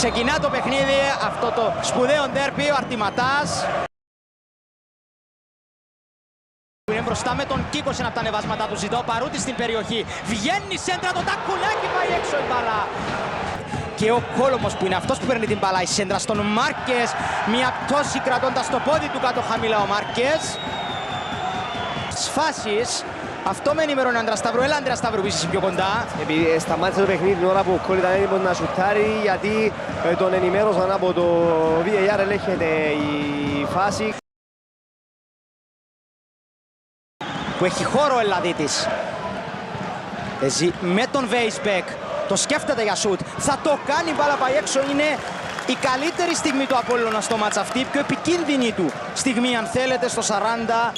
Ξεκινά το παιχνίδι, αυτό το σπουδαίο ντέρμπι, ο Αρτηματάς. Είναι μπροστά με τον Κίκο σε ένα από τα ανεβάσματα του. Ζητώ Παρούτη στην περιοχή. Βγαίνει σέντρα, το τακουλάκι πάει έξω η μπάλα. Και ο Κόλομος που είναι αυτός που παίρνει την μπάλα. Η σέντρα στον Μάρκες. Μια πτώση κρατώντας το πόδι του κάτω χαμηλά ο Μάρκες. Σφάσεις. Αυτό με ενημερώνει ο Άντρας Σταύρου. Έλα Άντρα Σταύρου, είσαι πιο κοντά. Επειδή σταμάτησε το παιχνίδι την ώρα που ο Κόλ ήταν έτοιμος να σουτάρει, γιατί τον ενημέρωσαν από το VAR, ελέγχεται η φάση. Που έχει χώρο ο Ελλαδίτης. Παίζει με τον Βέισμπεκ. Το σκέφτεται για σουτ. Θα το κάνει, μπάλα πάει έξω. Είναι η καλύτερη στιγμή του Απόλλωνα στο μάτς αυτή. Η πιο επικίνδυνη του στιγμή, αν θέλετε, στο 40.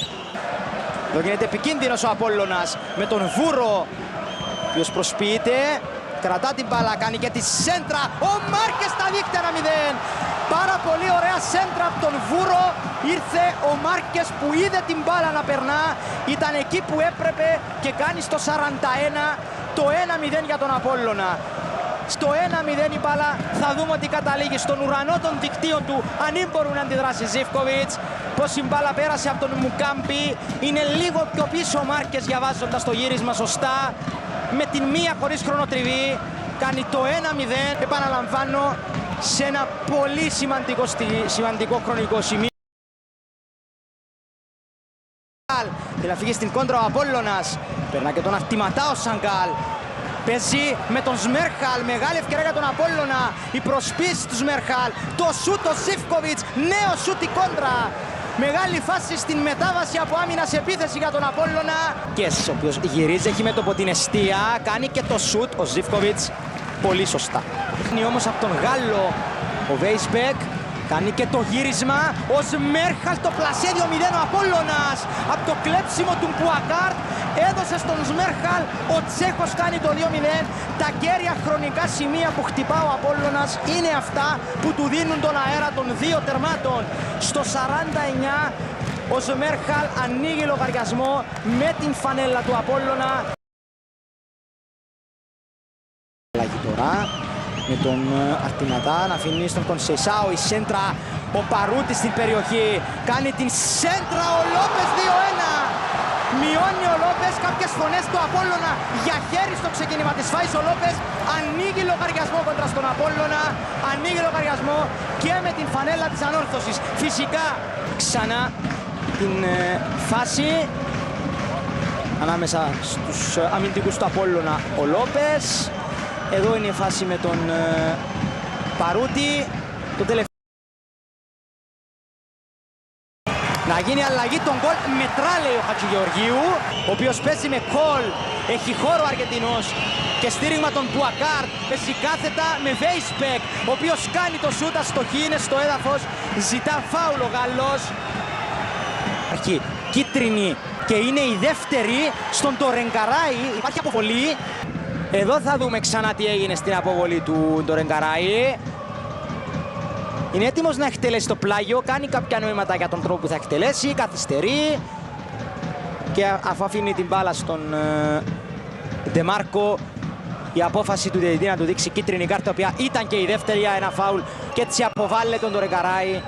Εδώ γίνεται επικίνδυνος ο Απόλλωνας με τον Βούρο, ο οποίος προσποιείται. Κρατά την μπάλα, κάνει και τη σέντρα. Ο Μάρκες τα δείχνει 1-0. Πάρα πολύ ωραία σέντρα από τον Βούρο. Ήρθε ο Μάρκες που είδε την μπάλα να περνά. Ήταν εκεί που έπρεπε και κάνει στο 41 το 1-0 για τον Απόλλωνα. Στο 1-0 η μπάλα θα δούμε ότι καταλήγει στον ουρανό των δικτύων του. Αν μπορούν να αντιδράσει Ζίβκοβιτς. Πως η μπάλα πέρασε από τον Μουκάμπι. Είναι λίγο πιο πίσω ο Μάρκες διαβάζοντας το γύρισμα σωστά. Με την μία χωρίς χρονοτριβή κάνει το 1-0. Επαναλαμβάνω, σε ένα πολύ σημαντικό χρονικό σημείο. Θέλει να φύγει στην κόντρα ο Απόλλωνας. Περνά και τον Αρτηματά ο Σαγκάλ. Παίζει με τον Σμέρχαλ. Μεγάλη ευκαιρία για τον Απόλλωνα. Η προσπίση του Σμέρχαλ. Το σούτ ο Ζίβκοβιτς. Νέο σούτ η κόντρα. Μεγάλη φάση στην μετάβαση από άμυνα σε επίθεση για τον Απόλλωνα. Και ο οποίος γυρίζει, έχει μέτωπο την εστία. Κάνει και το σούτ ο Ζίβκοβιτς. Πολύ σωστά. Είναι όμως από τον Γάλλο ο Βέισμπεκ. Κάνει και το γύρισμα. Ο Σμέρχαλ το πλασέ 2-0 ο Απόλλωνας. Από το κλέψιμο του Πουακάρτ έδωσε στον Σμέρχαλ. Ο Τσέχος κάνει το 2-0. Τα κέρια χρονικά σημεία που χτυπά ο Απόλλωνας είναι αυτά που του δίνουν τον αέρα των δύο τερμάτων. Στο 49 ο Σμέρχαλ ανοίγει λογαριασμό με την φανέλα του Απόλλωνα. Τώρα με τον Αρτηματά να αφήνει στον Κονσεϊσάο η σέντρα. Ο Παρούτης στην περιοχή κάνει την σέντρα. Ο Λόπες 2-1. Μειώνει ο Λόπες, κάποιες φωνές του Απόλλωνα για χέρι στο ξεκίνημα της φάσης. Ο Λόπες ανοίγει λογαριασμό κοντρα στον Απόλλωνα. Ανοίγει λογαριασμό και με την φανέλα της ανόρθωσης. Φυσικά ξανά την φάση ανάμεσα στους αμυντικούς του Απόλλωνα ο Λόπες. Εδώ είναι η φάση με τον Παρούτη. Το τελευταίο. Να γίνει αλλαγή τον γκολ. Μετρά, λέει ο Χατζηγεωργίου, ο οποίος παίζει με κολ. Έχει χώρο ο Αργεντινός και στήριγμα τον Πουακάρτ. Παίζει κάθετα με Βέισμπεκ, ο οποίος κάνει το σούτα στο είναι στο έδαφος. Ζητά φάουλ ο Γάλλος. Αρχή κίτρινη και είναι η δεύτερη στον Τορενκαράι. Υπάρχει αποβολή. Εδώ θα δούμε ξανά τι έγινε στην αποβολή του Ντορενκαράι. Είναι έτοιμος να εκτελέσει το πλάγιο, κάνει κάποια νοήματα για τον τρόπο που θα εκτελέσει, καθυστερεί. Και αφού αφήνει την μπάλα στον Ντεμάρκο, η απόφαση του διαιτητή να του δείξει κίτρινη κάρτα, η οποία ήταν και η δεύτερη, ένα φάουλ, και έτσι αποβάλλεται τον Ντορενκαράι.